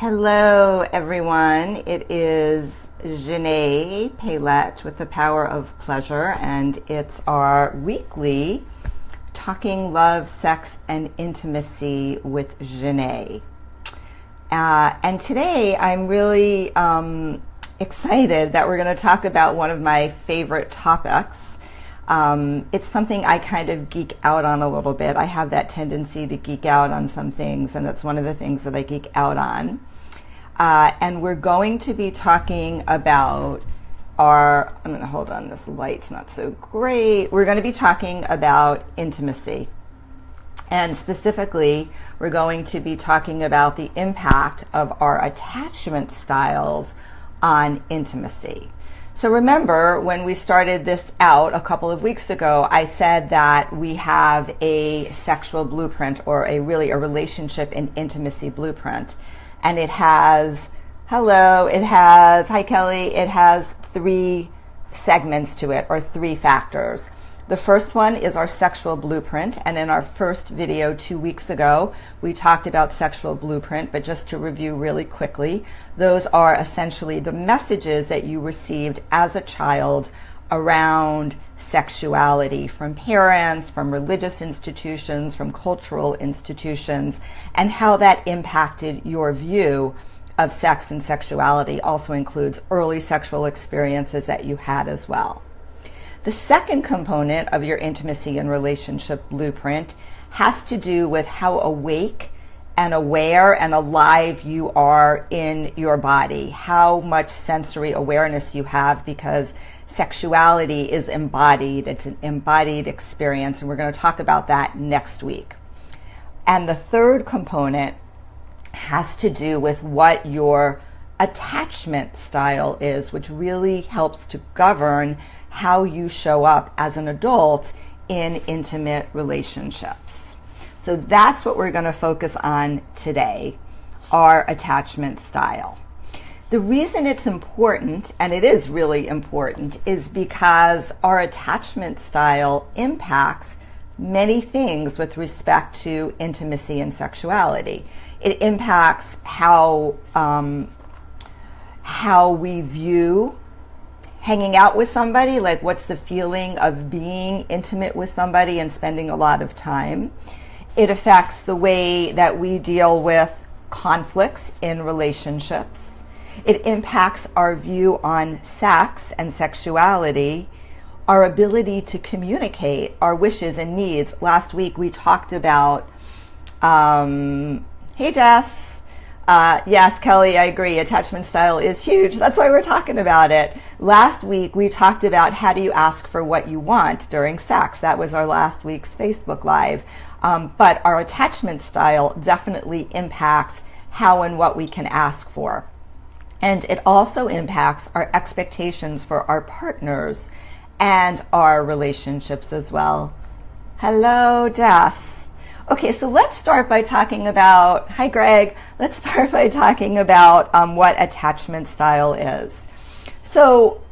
Hello, everyone. It is Xanet Pailet with the Power of Pleasure, and it's our weekly Talking Love, Sex, and Intimacy with Xanet. And today I'm really excited that we're going to talk about one of my favorite topics. It's something I kind of geek out on a little bit. I have that tendency to geek out on some things, and that's one of the things that I geek out on. And we're going to be talking about I'm going to hold on, this light's not so great. We're going to be talking about intimacy. And specifically, we're going to be talking about the impact of our attachment styles on intimacy. So remember, when we started this out a couple of weeks ago, I said that we have a sexual blueprint, or a relationship and intimacy blueprint. And it has, hi Kelly, it has 3 segments to it, or 3 factors. The first one is our sexual blueprint, and in our first video 2 weeks ago, we talked about sexual blueprint, but just to review really quickly, those are essentially the messages that you received as a child around sexuality from parents, from religious institutions, from cultural institutions, and how that impacted your view of sex and sexuality. Also includes early sexual experiences that you had as well. The second component of your intimacy and relationship blueprint has to do with how awake and aware and alive you are in your body, how much sensory awareness you have, because sexuality is embodied. It's an embodied experience, and we're going to talk about that next week. And the third component has to do with what your attachment style is, which really helps to govern how you show up as an adult in intimate relationships. So that's what we're going to focus on today, our attachment style. The reason it's important, and it is really important, is because our attachment style impacts many things with respect to intimacy and sexuality. It impacts how we view hanging out with somebody, like what's the feeling of being intimate with somebody and spending a lot of time. It affects the way that we deal with conflicts in relationships. It impacts our view on sex and sexuality, our ability to communicate our wishes and needs. Last week we talked about, hey Jess, yes, Kelly, I agree. Attachment style is huge. That's why we're talking about it. Last week, we talked about how do you ask for what you want during sex. That was our last week's Facebook Live. But our attachment style definitely impacts how and what we can ask for. And it also impacts our expectations for our partners and our relationships as well. Hello, Jess. Okay, so let's start by talking about, hi Greg, let's start by talking about what attachment style is. So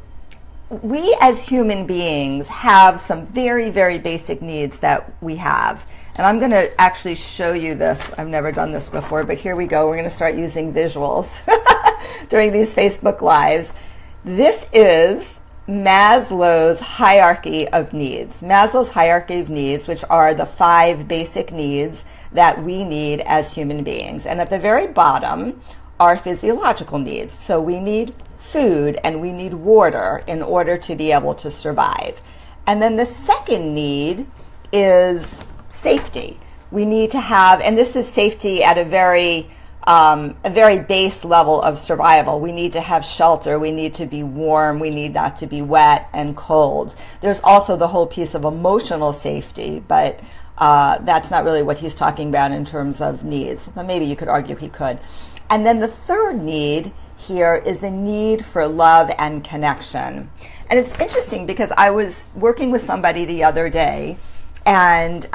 we as human beings have some very, very basic needs that we have. And I'm going to actually show you this. I've never done this before, but here we go. We're going to start using visuals during these Facebook Lives. This is Maslow's hierarchy of needs. Maslow's hierarchy of needs, which are the 5 basic needs that we need as human beings. And at the very bottom are physiological needs. So we need food and we need water in order to be able to survive. And then the second need is safety. We need to have, and this is safety at a very base level of survival. We need to have shelter. We need to be warm. We need not to be wet and cold. There's also the whole piece of emotional safety, but that's not really what he's talking about in terms of needs. Well, maybe you could argue he could. And then the third need here is the need for love and connection. And it's interesting because I was working with somebody the other day and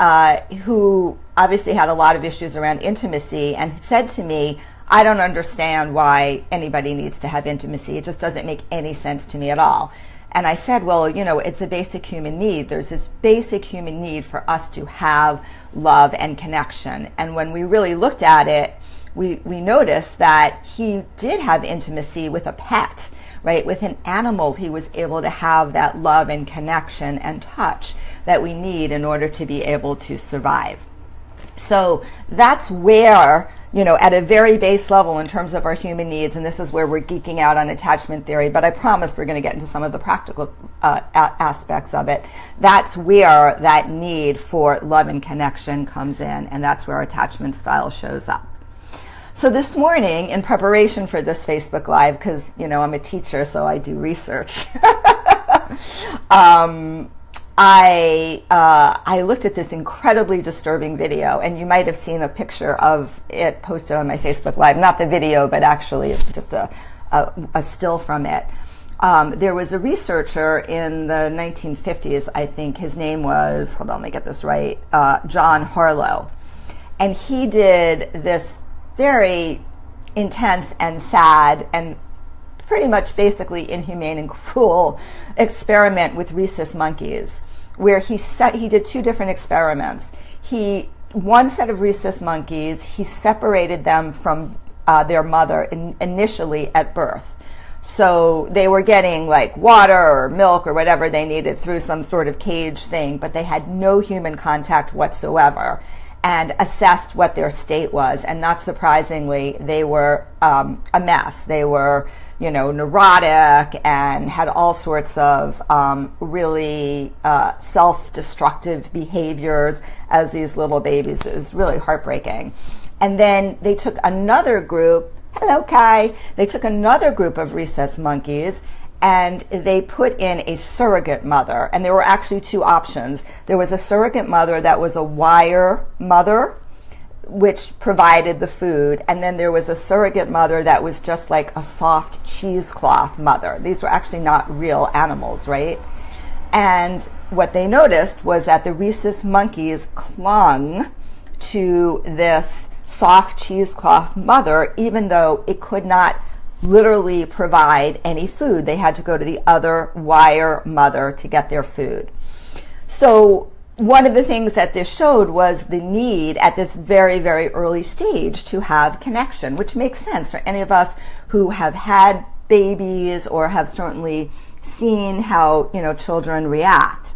who obviously had a lot of issues around intimacy, and said to me, I don't understand why anybody needs to have intimacy. It just doesn't make any sense to me at all. And I said, well, you know, it's a basic human need. There's this basic human need for us to have love and connection. And when we really looked at it, we noticed that he did have intimacy with a pet, right? With an animal, he was able to have that love and connection and touch that we need in order to be able to survive. So that's where, at a very base level in terms of our human needs, and this is where we're geeking out on attachment theory, but I promise we're going to get into some of the practical aspects of it. That's where that need for love and connection comes in, and that's where attachment style shows up. So this morning, in preparation for this Facebook Live, because, I'm a teacher, so I do research, I looked at this incredibly disturbing video, and you might have seen a picture of it posted on my Facebook Live. Not the video, but actually it's just a still from it. There was a researcher in the 1950s, I think his name was, hold on, let me get this right, John Harlow. And he did this very intense and sad and pretty much basically inhumane and cruel experiment with rhesus monkeys, where he did two different experiments. One set of rhesus monkeys, he separated them from their mother initially at birth. So they were getting like water or milk or whatever they needed through some sort of cage thing, but they had no human contact whatsoever, and assessed what their state was. And not surprisingly, they were a mess. They were, neurotic and had all sorts of really self-destructive behaviors as these little babies. It was really heartbreaking. And then they took another group, hello Kai, they took another group of rhesus monkeys and they put in a surrogate mother. And there were actually two options. There was a surrogate mother that was a wire mother, which provided the food, and then there was a surrogate mother that was just like a soft cheesecloth mother. These were actually not real animals, right? And what they noticed was that the rhesus monkeys clung to this soft cheesecloth mother, even though it could not literally provide any food. They had to go to the other wire mother to get their food. So one of the things that this showed was the need at this very, very early stage to have connection, which makes sense for any of us who have had babies or have certainly seen how, children react.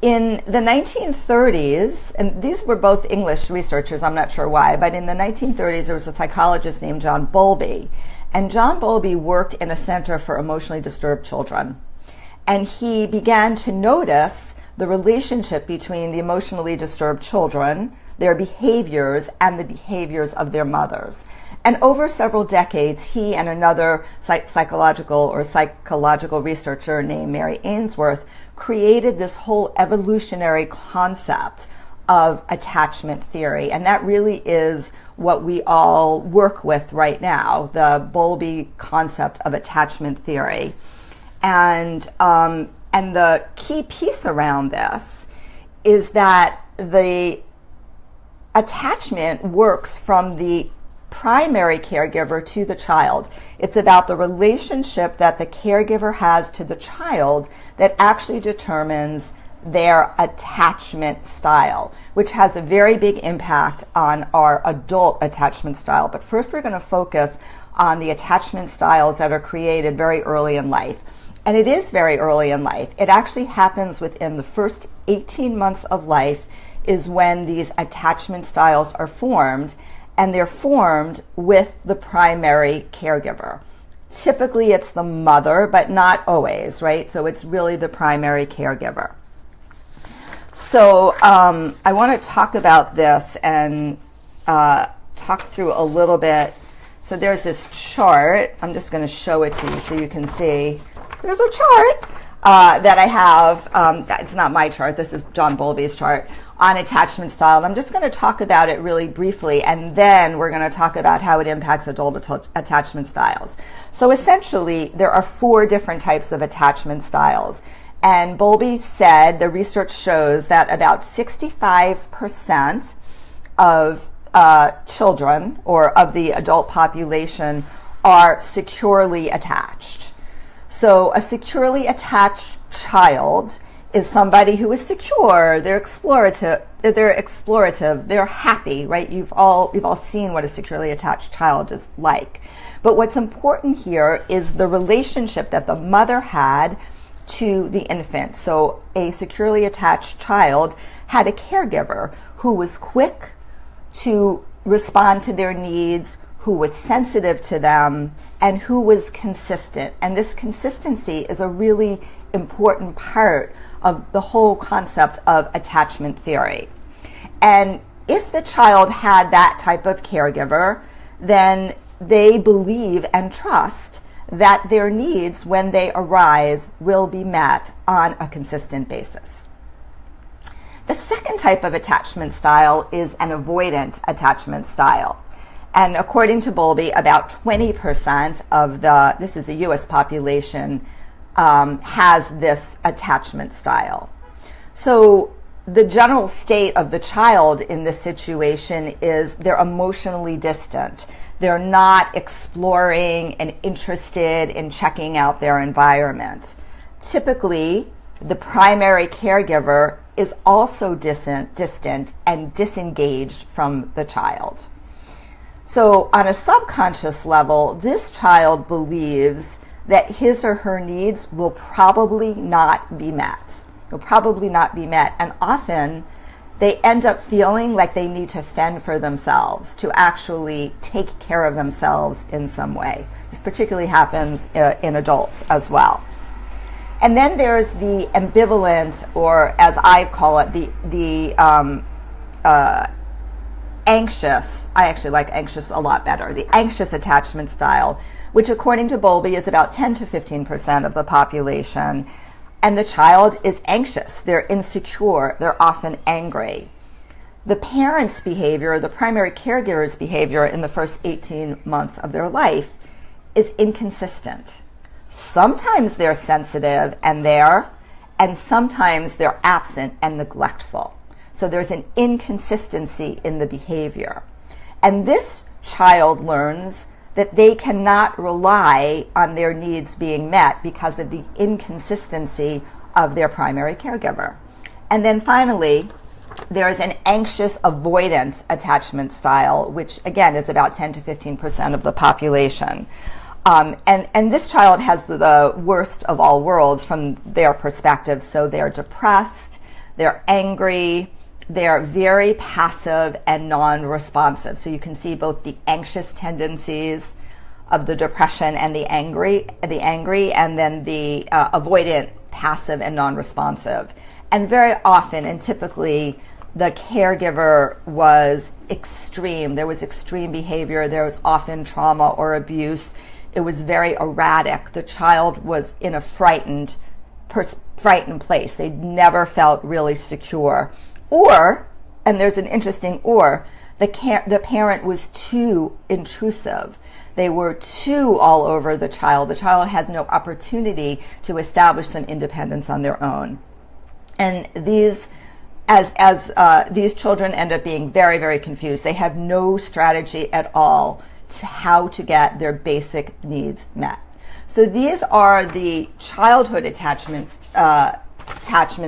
In the 1930s, and these were both English researchers, I'm not sure why, but in the 1930s there was a psychologist named John Bowlby, and John Bowlby worked in a center for emotionally disturbed children. And he began to notice the relationship between the emotionally disturbed children, their behaviors, and the behaviors of their mothers. And over several decades, he and another psychological researcher named Mary Ainsworth created this whole evolutionary concept of attachment theory. And that really is what we all work with right now, the Bowlby concept of attachment theory. And the key piece around this is that the attachment works from the primary caregiver to the child. It's about the relationship that the caregiver has to the child that actually determines their attachment style, which has a very big impact on our adult attachment style. But first we're going to focus on the attachment styles that are created very early in life. And it is very early in life. It actually happens within the first 18 months of life is when these attachment styles are formed, and they're formed with the primary caregiver. Typically it's the mother, but not always, right? So it's really the primary caregiver. So I want to talk about this and talk through a little bit. So there's this chart. I'm just going to show it to you so you can see. There's a chart that I have. It's not my chart. This is John Bowlby's chart on attachment style. And I'm just going to talk about it really briefly, and then we're going to talk about how it impacts adult attachment styles. So essentially, there are 4 different types of attachment styles. And Bowlby said the research shows that about 65% of children, or of the adult population, are securely attached. So a securely attached child is somebody who is secure, they're explorative, they're happy, right? You've all seen what a securely attached child is like. But what's important here is the relationship that the mother had to the infant. So a securely attached child had a caregiver who was quick to respond to their needs, who was sensitive to them, and who was consistent. And this consistency is a really important part of the whole concept of attachment theory. And if the child had that type of caregiver, then they believe and trust that their needs, when they arise, will be met on a consistent basis. The second type of attachment style is an avoidant attachment style. And according to Bowlby, about 20% of this is a US population, has this attachment style. So the general state of the child in this situation is they're emotionally distant. They're not exploring and interested in checking out their environment. Typically, the primary caregiver is also distant and disengaged from the child. So on a subconscious level, this child believes that his or her needs will probably not be met. And often they end up feeling like they need to fend for themselves, to actually take care of themselves in some way. This particularly happens in adults as well. And then there's the ambivalent, or as I call it, the anxious. I actually like anxious a lot better. The anxious attachment style, which according to Bowlby is about 10 to 15% of the population. And the child is anxious, they're insecure, they're often angry. The parent's behavior, the primary caregiver's behavior in the first 18 months of their life is inconsistent. Sometimes they're sensitive and sometimes they're absent and neglectful. So there's an inconsistency in the behavior. And this child learns that they cannot rely on their needs being met because of the inconsistency of their primary caregiver. And then finally, there's an anxious avoidant attachment style, which again is about 10 to 15% of the population. And this child has the worst of all worlds from their perspective. So they're depressed, they're angry, they're very passive and non-responsive. So you can see both the anxious tendencies of the depression and the angry, and then the avoidant, passive and non-responsive. And very often and typically the caregiver was extreme. There was extreme behavior. There was often trauma or abuse. It was very erratic. The child was in a frightened place. They never felt really secure. Or, and there's an interesting or, the parent was too intrusive. They were too all over the child. The child has no opportunity to establish some independence on their own. And these children end up being very, very confused. They have no strategy at all to how to get their basic needs met. So these are the childhood attachment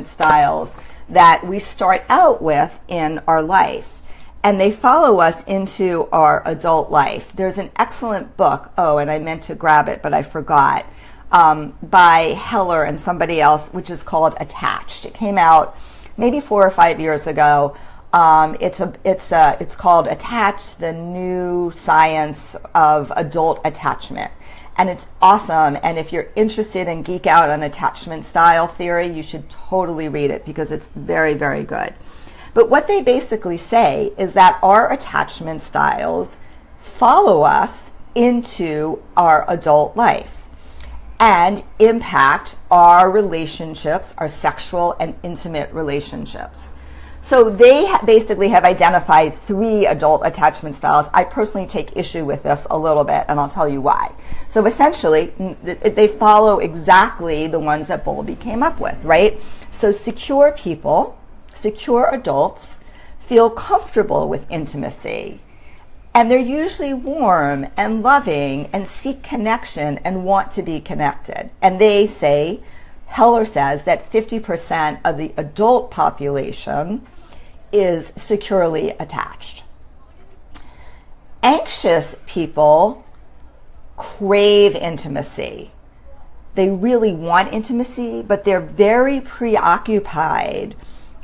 styles that we start out with in our life, and they follow us into our adult life. There's an excellent book, and I meant to grab it, but I forgot, by Heller and somebody else, which is called Attached. It came out maybe 4 or 5 years ago. It's called Attached: The New Science of Adult Attachment. And it's awesome. And if you're interested in geek out on attachment style theory, you should totally read it because it's very, very good. But what they basically say is that our attachment styles follow us into our adult life and impact our relationships, our sexual and intimate relationships. So they basically have identified 3 adult attachment styles. I personally take issue with this a little bit, and I'll tell you why. So essentially, they follow exactly the ones that Bowlby came up with, right? So secure people, secure adults, feel comfortable with intimacy, and they're usually warm and loving and seek connection and want to be connected. And they say Heller says that 50% of the adult population is securely attached. Anxious people crave intimacy. They really want intimacy, but they're very preoccupied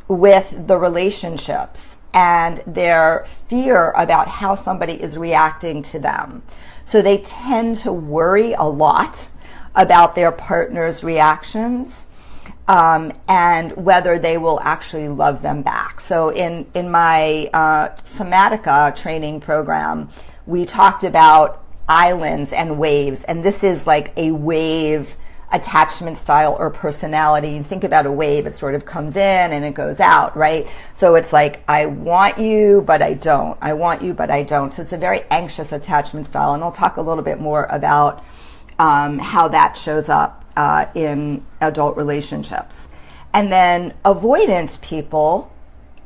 with the relationships and their fear about how somebody is reacting to them. So they tend to worry a lot about their partner's reactions and whether they will actually love them back. So in my Somatica training program, we talked about islands and waves, and this is like a wave attachment style or personality. You think about a wave, it sort of comes in and it goes out, right? So it's like, I want you, but I don't. I want you, but I don't. So it's a very anxious attachment style, and I'll talk a little bit more about how that shows up in adult relationships. And then avoidant people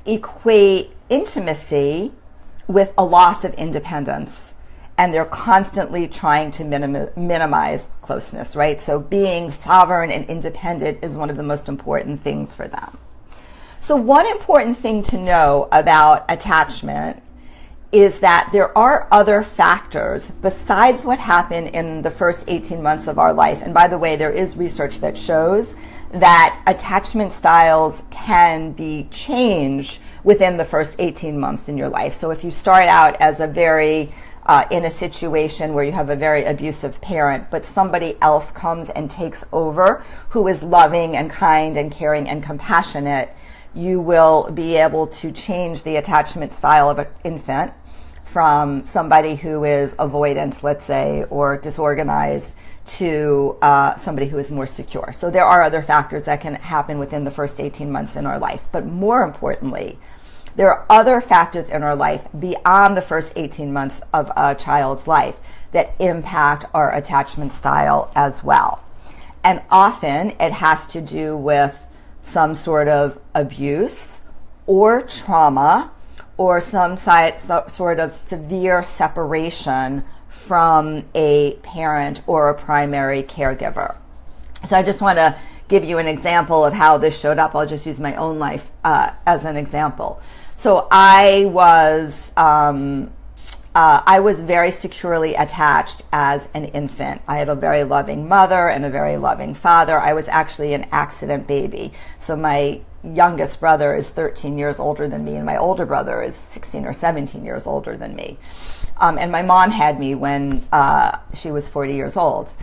equate intimacy with a loss of independence, and they're constantly trying to minimize closeness, right? So being sovereign and independent is one of the most important things for them. So one important thing to know about attachment is that there are other factors besides what happened in the first 18 months of our life. And by the way, there is research that shows that attachment styles can be changed within the first 18 months in your life. So if you start out as a very in a situation where you have a very abusive parent, but somebody else comes and takes over who is loving and kind and caring and compassionate, you will be able to change the attachment style of an infant from somebody who is avoidant, let's say, or disorganized, to somebody who is more secure. So there are other factors that can happen within the first 18 months in our life. But more importantly, there are other factors in our life beyond the first 18 months of a child's life that impact our attachment style as well. And often it has to do with some sort of abuse or trauma or some sort of severe separation from a parent or a primary caregiver. So I just want to give you an example of how this showed up. I'll just use my own life as an example. So I was very securely attached as an infant. I had a very loving mother and a very loving father. I was actually an accident baby. So my youngest brother is 13 years older than me, and my older brother is 16 or 17 years older than me. And my mom had me when she was 40 years old.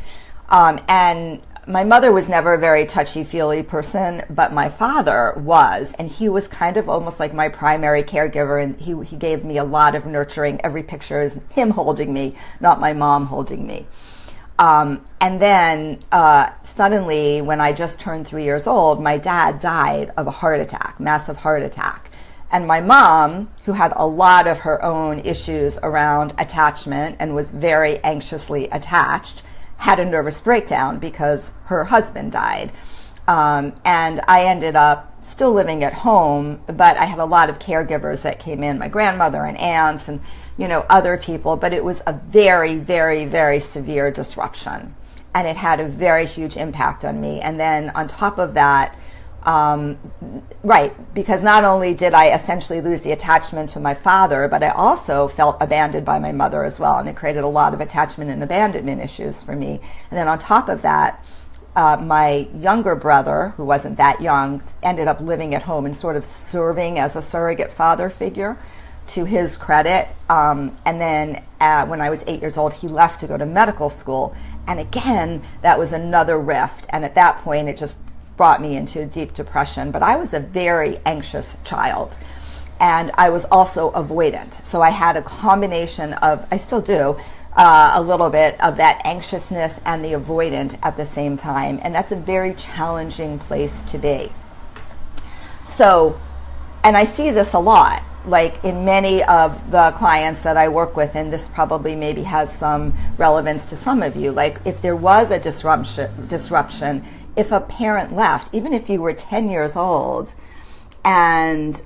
And my mother was never a very touchy-feely person, but my father was, and he was kind of almost like my primary caregiver, and he gave me a lot of nurturing. Every picture is him holding me, not my mom holding me. And then suddenly, when I just turned 3 years old, my dad died of a heart attack, massive heart attack. And my mom, who had a lot of her own issues around attachment and was very anxiously attached, had a nervous breakdown because her husband died. And I ended up still living at home, but I had a lot of caregivers that came in, my grandmother and aunts and, other people, but it was a very, very, very severe disruption. And it had a very huge impact on me. And then on top of that, because not only did I essentially lose the attachment to my father, but I also felt abandoned by my mother as well, and it created a lot of attachment and abandonment issues for me. And then on top of that, my younger brother, who wasn't that young, ended up living at home and sort of serving as a surrogate father figure, to his credit. And then when I was 8 years old, he left to go to medical school, and again, that was another rift. And at that point, it just brought me into a deep depression. But I was a very anxious child, and I was also avoidant. So I had a combination of, I still do, a little bit of that anxiousness and the avoidant at the same time. And that's a very challenging place to be. So, and I see this a lot, like in many of the clients that I work with, and this probably maybe has some relevance to some of you. Like if there was a disruption, if a parent left, even if you were 10 years old, and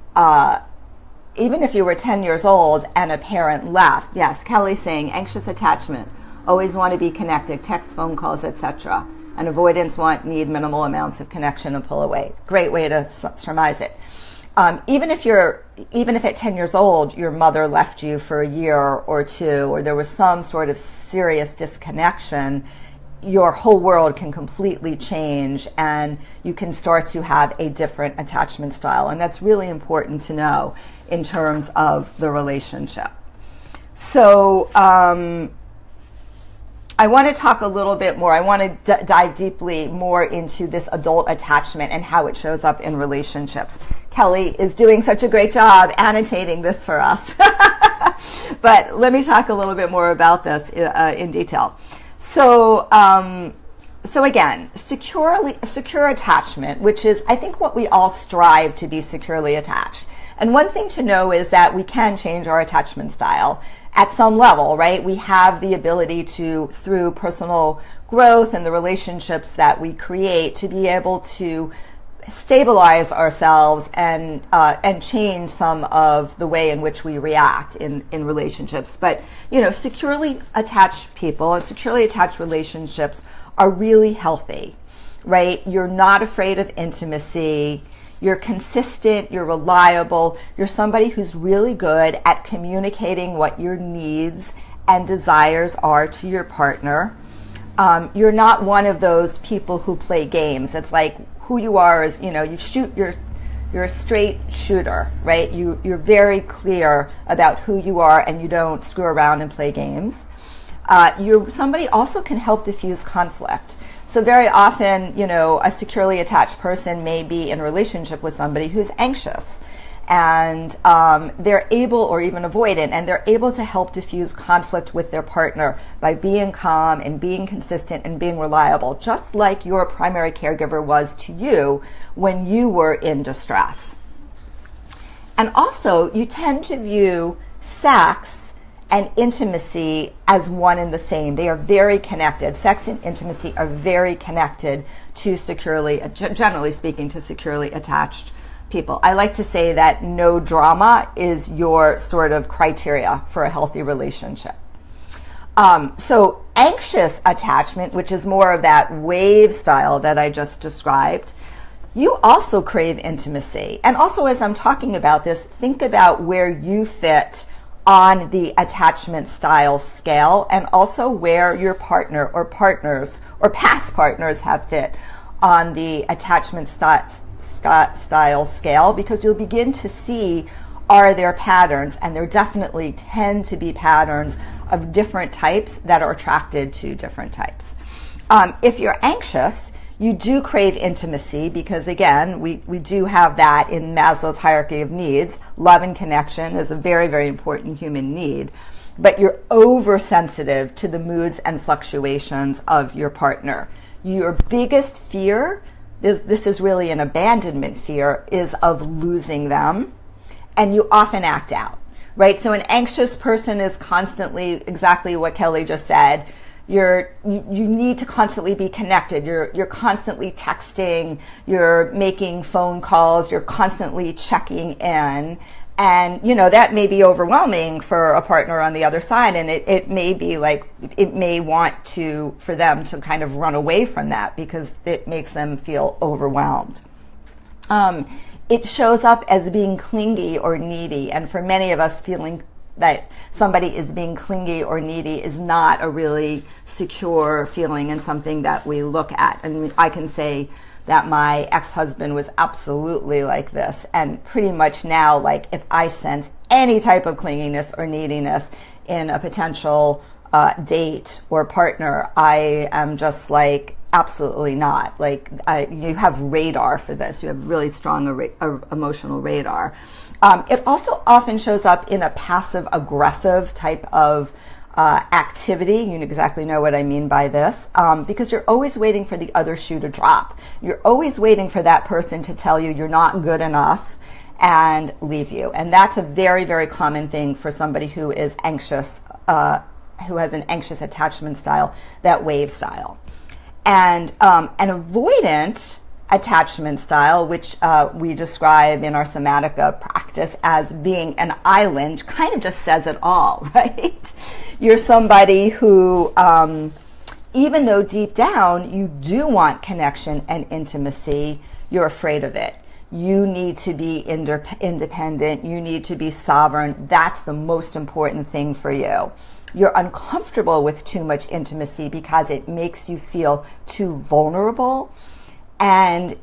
even if you were 10 years old and a parent left, yes, Kelly's saying anxious attachment, always want to be connected, text, phone calls, etc. and avoidants need minimal amounts of connection and pull away. Great way to surmise it. Even if at 10 years old, your mother left you for a year or two, or there was some sort of serious disconnection, your whole world can completely change and you can start to have a different attachment style. And that's really important to know in terms of the relationship. So I want to talk a little bit more. I want to dive deeply more into this adult attachment and how it shows up in relationships. Kelly is doing such a great job annotating this for us. But let me talk a little bit more about this in detail. So again, secure attachment, which is, I think, what we all strive to be securely attached. And one thing to know is that we can change our attachment style at some level, right? We have the ability to, through personal growth and the relationships that we create, to be able to stabilize ourselves and change some of the way in which we react in relationships. But, securely attached people and securely attached relationships are really healthy, right? You're not afraid of intimacy. You're consistent, you're reliable, you're somebody who's really good at communicating what your needs and desires are to your partner. You're not one of those people who play games. It's like who you are is, you're a straight shooter, right? You're very clear about who you are and you don't screw around and play games. Somebody also can help diffuse conflict. So very often, a securely attached person may be in a relationship with somebody who's anxious, and they're able, or even avoidant, and they're able to help diffuse conflict with their partner by being calm and being consistent and being reliable, just like your primary caregiver was to you when you were in distress. And also, you tend to view sex and intimacy as one and the same. They are very connected. Sex and intimacy are very connected to generally speaking, to securely attached people. I like to say that no drama is your sort of criteria for a healthy relationship. So anxious attachment, which is more of that wave style that I just described, you also crave intimacy. And also, as I'm talking about this, think about where you fit on the attachment style scale, and also where your partner or partners or past partners have fit on the attachment style scale, because you'll begin to see, are there patterns? And there definitely tend to be patterns of different types that are attracted to different types. If you're anxious, you do crave intimacy, because again, we do have that in Maslow's hierarchy of needs. Love and connection is a very, very important human need. But you're oversensitive to the moods and fluctuations of your partner. Your biggest fear, this is really an abandonment fear, is of losing them. And you often act out, right? So an anxious person is constantly, exactly what Kelly just said, you need to constantly be connected. You're constantly texting, you're making phone calls, you're constantly checking in. And, that may be overwhelming for a partner on the other side. And it may be like, it may want for them to kind of run away from that because it makes them feel overwhelmed. It shows up as being clingy or needy. And for many of us, feeling that somebody is being clingy or needy is not a really secure feeling and something that we look at. And I can say that my ex-husband was absolutely like this. And pretty much now, like, if I sense any type of clinginess or neediness in a potential date or partner, I am just like, absolutely not. Like, you have radar for this. You have really strong emotional radar. It also often shows up in a passive-aggressive type of activity. You exactly know what I mean by this, because you're always waiting for the other shoe to drop. You're always waiting for that person to tell you you're not good enough and leave you. And that's a very, very common thing for somebody who is anxious, who has an anxious attachment style, that wave style. And an avoidant attachment style, which we describe in our somatica practice as being an island, kind of just says it all, right? You're somebody who even though deep down you do want connection and intimacy, you're afraid of it. You need to be independent. You need to be sovereign. That's the most important thing for you. You're uncomfortable with too much intimacy because it makes you feel too vulnerable. And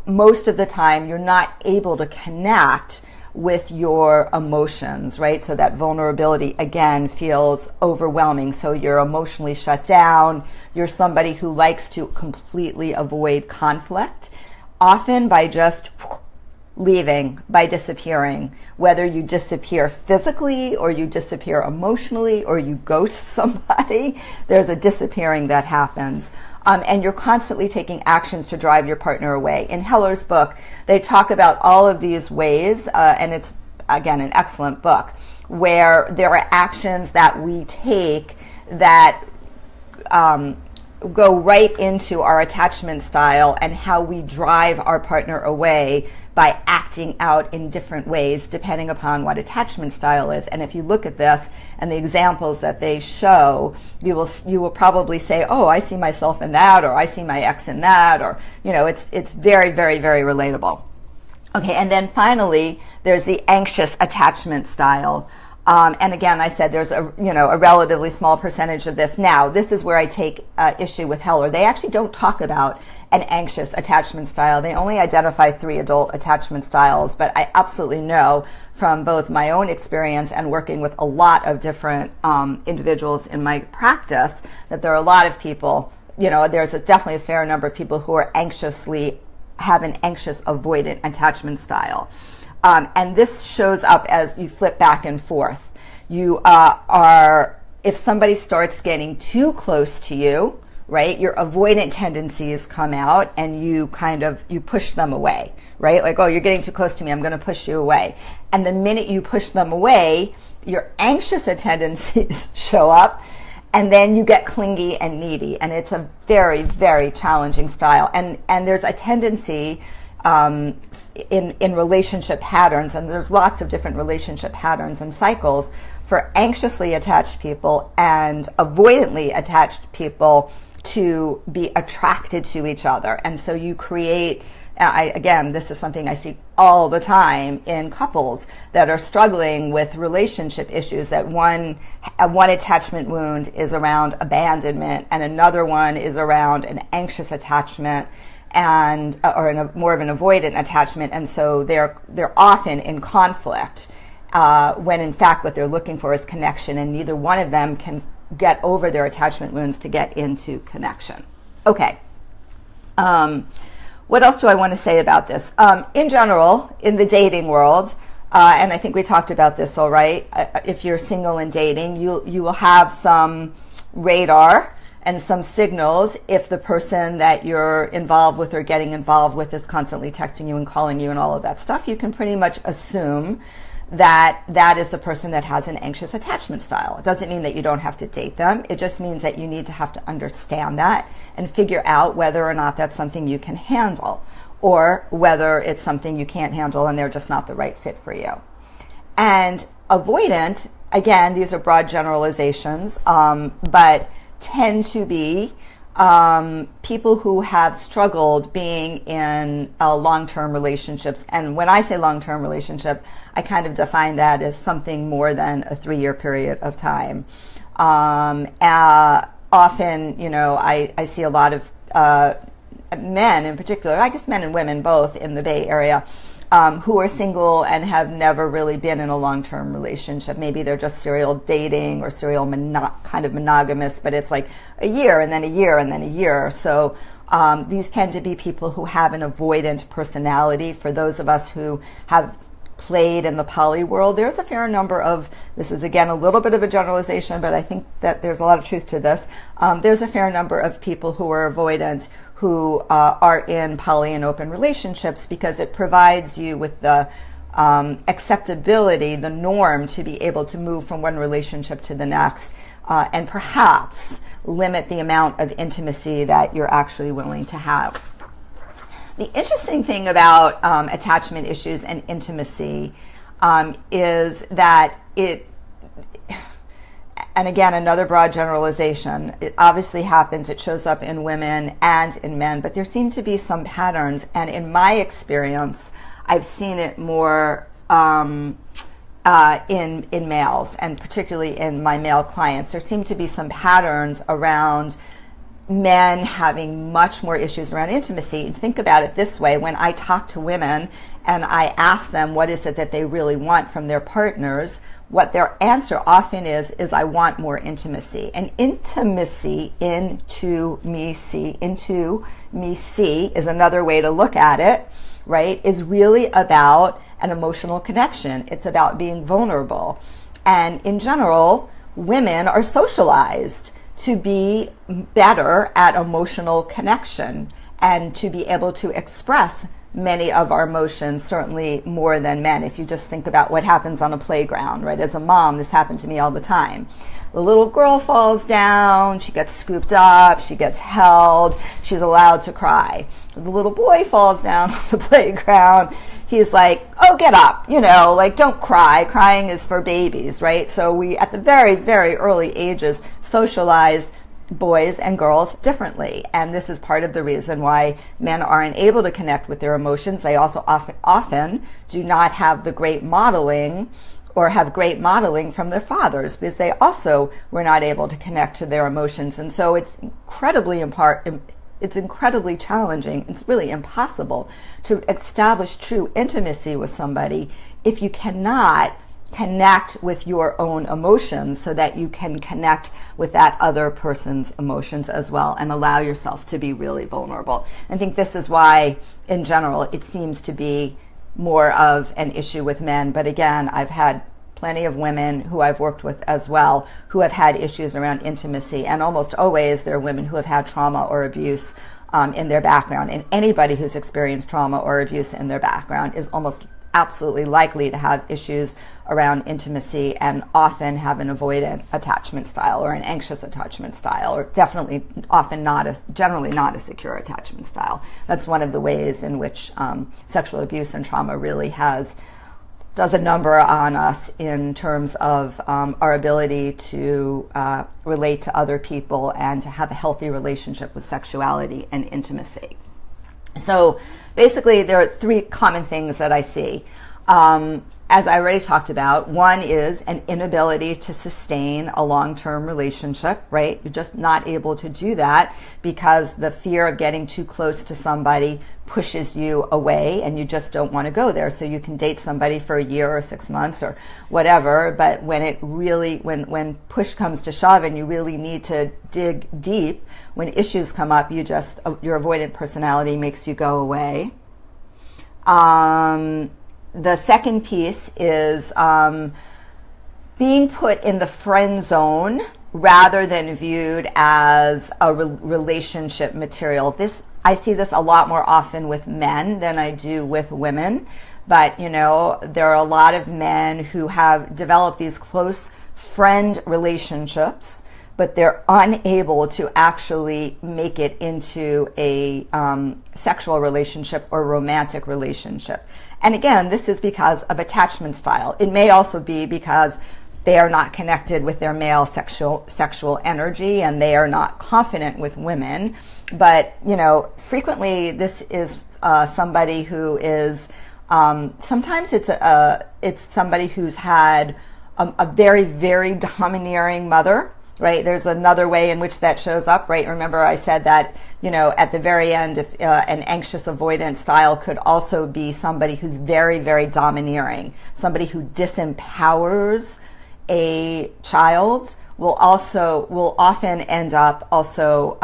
most of the time, you're not able to connect with your emotions, right? So that vulnerability, again, feels overwhelming. So you're emotionally shut down. You're somebody who likes to completely avoid conflict, often by just leaving, by disappearing, whether you disappear physically or you disappear emotionally or you ghost somebody, there's a disappearing that happens. And you're constantly taking actions to drive your partner away. In Heller's book, they talk about all of these ways, and it's, again, an excellent book, where there are actions that we take that go right into our attachment style and how we drive our partner away by acting out in different ways depending upon what attachment style is. And if you look at this and the examples that they show, you will probably say, oh, I see myself in that, or I see my ex in that, or, you know, it's very, very, very relatable. Okay, and then finally, there's the anxious attachment style. And again, I said there's a relatively small percentage of this. Now, this is where I take issue with Heller. They actually don't talk about an anxious attachment style. They only identify 3 adult attachment styles, but I absolutely know from both my own experience and working with a lot of different individuals in my practice that there are a lot of people, there's definitely a fair number of people who are have an anxious avoidant attachment style. And this shows up as you flip back and forth. You if somebody starts getting too close to you, right, your avoidant tendencies come out and you push them away, right? Like, oh, you're getting too close to me, I'm going to push you away. And the minute you push them away, your anxious tendencies show up, and then you get clingy and needy. And it's a very, very challenging style. And there's a tendency in relationship patterns, and there's lots of different relationship patterns and cycles for anxiously attached people and avoidantly attached people to be attracted to each other. And so you create, again, this is something I see all the time in couples that are struggling with relationship issues, that one attachment wound is around abandonment and another one is around an anxious attachment or more of an avoidant attachment, and so they're often in conflict when in fact what they're looking for is connection, and neither one of them can get over their attachment wounds to get into connection. Okay. What else do I want to say about this? In general, in the dating world, and I think we talked about this all right, if you're single and dating, you will have some radar and some signals if the person that you're involved with or getting involved with is constantly texting you and calling you and all of that stuff. You can pretty much assume that that is the person that has an anxious attachment style. It doesn't mean that you don't have to date them. It just means that you need to have to understand that and figure out whether or not that's something you can handle, or whether it's something you can't handle and they're just not the right fit for you. And avoidant, again, these are broad generalizations, but tend to be people who have struggled being in long-term relationships. And when I say long-term relationship, I kind of define that as something more than a 3-year period of time. Often, I see a lot of men in particular, I guess men and women both in the Bay Area, who are single and have never really been in a long-term relationship. Maybe they're just serial dating or serial kind of monogamous, but it's like a year and then a year and then a year. So these tend to be people who have an avoidant personality. For those of us who have played in the poly world, there's a fair number of, this is again a little bit of a generalization, but I think that there's a lot of truth to this. There's a fair number of people who are avoidant who are in poly and open relationships, because it provides you with the acceptability, the norm, to be able to move from one relationship to the next, and perhaps limit the amount of intimacy that you're actually willing to have. The interesting thing about attachment issues and intimacy is that and again, another broad generalization. It obviously happens, it shows up in women and in men, but there seem to be some patterns. And in my experience, I've seen it more in males, and particularly in my male clients. There seem to be some patterns around men having much more issues around intimacy. And think about it this way: when I talk to women and I ask them what is it that they really want from their partners, what their answer often is I want more intimacy. And intimacy, into me see is another way to look at it, right? Is really about an emotional connection. It's about being vulnerable. And in general, women are socialized to be better at emotional connection and to be able to express many of our emotions, certainly more than men. If you just think about what happens on a playground, right? As a mom, this happened to me all the time. The little girl falls down, she gets scooped up, she gets held, she's allowed to cry. The little boy falls down on the playground, he's like, oh, get up, like, don't cry. Crying is for babies, right? So we, at the very, very early ages, socialize boys and girls differently. And this is part of the reason why men aren't able to connect with their emotions. They also often do not have the great modeling, or have great modeling from their fathers, because they also were not able to connect to their emotions. And so it's incredibly challenging. It's really impossible to establish true intimacy with somebody if you cannot connect with your own emotions, so that you can connect with that other person's emotions as well and allow yourself to be really vulnerable. I think this is why, in general, it seems to be more of an issue with men. But again, I've had plenty of women who I've worked with as well who have had issues around intimacy, and almost always they're women who have had trauma or abuse in their background. And anybody who's experienced trauma or abuse in their background is almost absolutely likely to have issues around intimacy, and often have an avoidant attachment style or an anxious attachment style, or definitely generally not a secure attachment style. That's one of the ways in which sexual abuse and trauma really does a number on us in terms of our ability to relate to other people and to have a healthy relationship with sexuality and intimacy. So basically, there are three common things that I see. As I already talked about, one is an inability to sustain a long-term relationship, right? You're just not able to do that because the fear of getting too close to somebody pushes you away, and you just don't want to go there. So you can date somebody for a year or 6 months or whatever, but when push comes to shove and you really need to dig deep, when issues come up, your avoidant personality makes you go away. The second piece is being put in the friend zone rather than viewed as a relationship material. I see this a lot more often with men than I do with women. But, there are a lot of men who have developed these close friend relationships, but they're unable to actually make it into a sexual relationship or romantic relationship. And again, this is because of attachment style. It may also be because they are not connected with their male sexual energy, and they are not confident with women. But, frequently this is somebody who is, sometimes it's somebody who's had a very, very domineering mother, right? There's another way in which that shows up, right? Remember I said that, at the very end, if an anxious avoidant style could also be somebody who's very, very domineering, somebody who disempowers a child will often end up also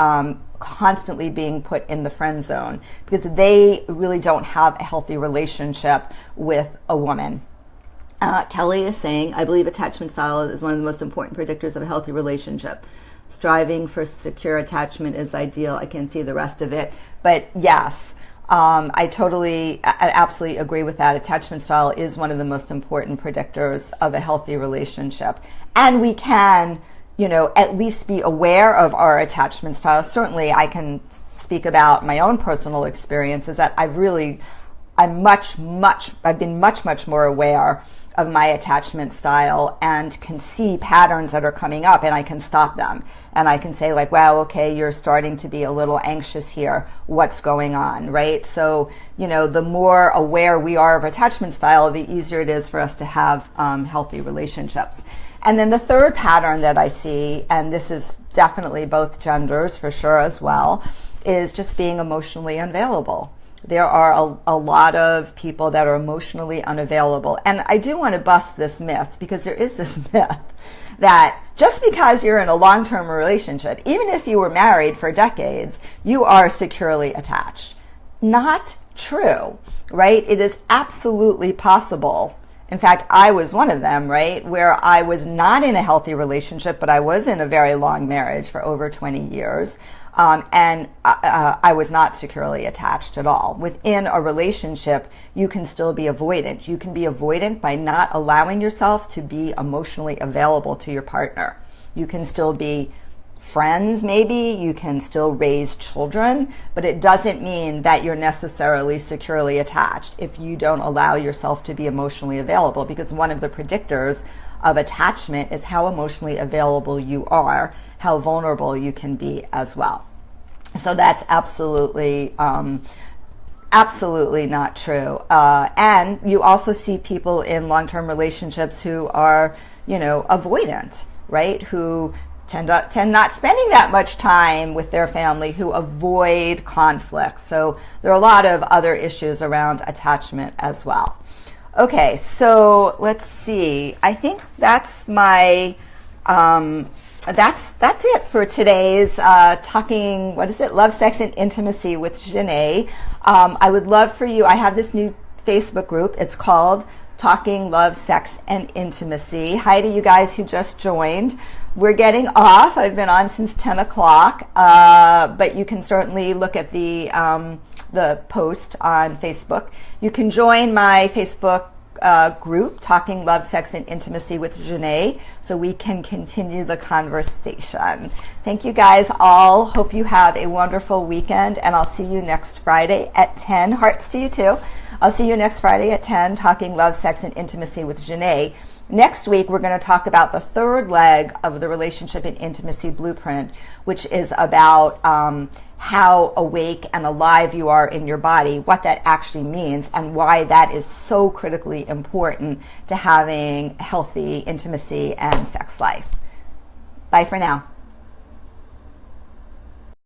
constantly being put in the friend zone because they really don't have a healthy relationship with a woman. Kelly is saying, I believe attachment style is one of the most important predictors of a healthy relationship. Striving for secure attachment is ideal. I can see the rest of it. But yes, I absolutely agree with that. Attachment style is one of the most important predictors of a healthy relationship. And we can, at least be aware of our attachment style. Certainly, I can speak about my own personal experiences that I've been much, much more aware of my attachment style and can see patterns that are coming up, and I can stop them. And I can say like, wow, okay, you're starting to be a little anxious here. What's going on, right? So, the more aware we are of attachment style, the easier it is for us to have healthy relationships. And then the third pattern that I see, and this is definitely both genders for sure as well, is just being emotionally unavailable. There are a lot of people that are emotionally unavailable. And I do want to bust this myth, because there is this myth that just because you're in a long-term relationship, even if you were married for decades, you are securely attached. Not true, right? It is absolutely possible. In fact, I was one of them, right? Where I was not in a healthy relationship, but I was in a very long marriage for over 20 years. And I was not securely attached at all. Within a relationship, you can still be avoidant. You can be avoidant by not allowing yourself to be emotionally available to your partner. You can still be friends, maybe. You can still raise children, but it doesn't mean that you're necessarily securely attached if you don't allow yourself to be emotionally available, because one of the predictors of attachment is how emotionally available you are, how vulnerable you can be as well. So that's absolutely not true. And you also see people in long-term relationships who are, avoidant, right? Who tend not spending that much time with their family, who avoid conflict. So there are a lot of other issues around attachment as well. Okay, so let's see. I think that's my that's it for today's talking. What is it? Love, Sex, and Intimacy with Xanet. I would love for you. I have this new Facebook group. It's called Talking Love, Sex, and Intimacy. Hi to you guys who just joined. We're getting off. I've been on since 10 o'clock, but you can certainly look at the post on Facebook. You can join my Facebook group, Talking Love, Sex, and Intimacy with Xanet, so we can continue the conversation. Thank you guys all. Hope you have a wonderful weekend, and I'll see you next Friday at 10. Hearts to you too. I'll see you next Friday at 10, Talking Love, Sex, and Intimacy with Xanet. Next week, we're going to talk about the third leg of the Relationship and Intimacy Blueprint, which is about how awake and alive you are in your body, what that actually means, and why that is so critically important to having healthy intimacy and sex life. Bye for now.